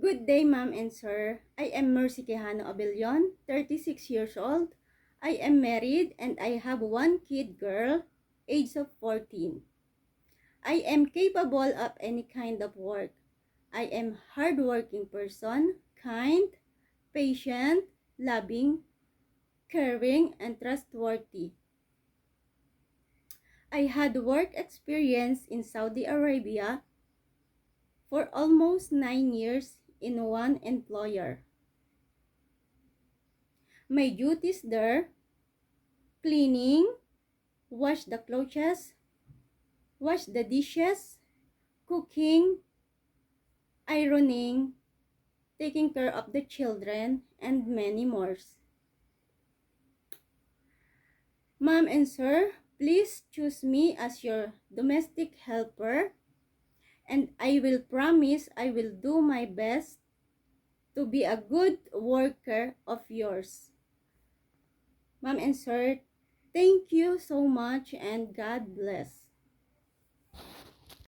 Good day, ma'am and sir. I am Mercy Quijano Abellon, 36 years old. I am married and I have one kid girl, age of 14. I am capable of any kind of work. I am hardworking person, kind, patient, loving, caring, and trustworthy. I had work experience in Saudi Arabia for almost 9 years in one employer. My duties there: cleaning, wash the clothes, wash the dishes, cooking, ironing, taking care of the children, and many more. Ma'am and sir, please choose me as your domestic helper, and I will promise I will do my best to be a good worker of yours. Ma'am and sir, thank you so much and God bless.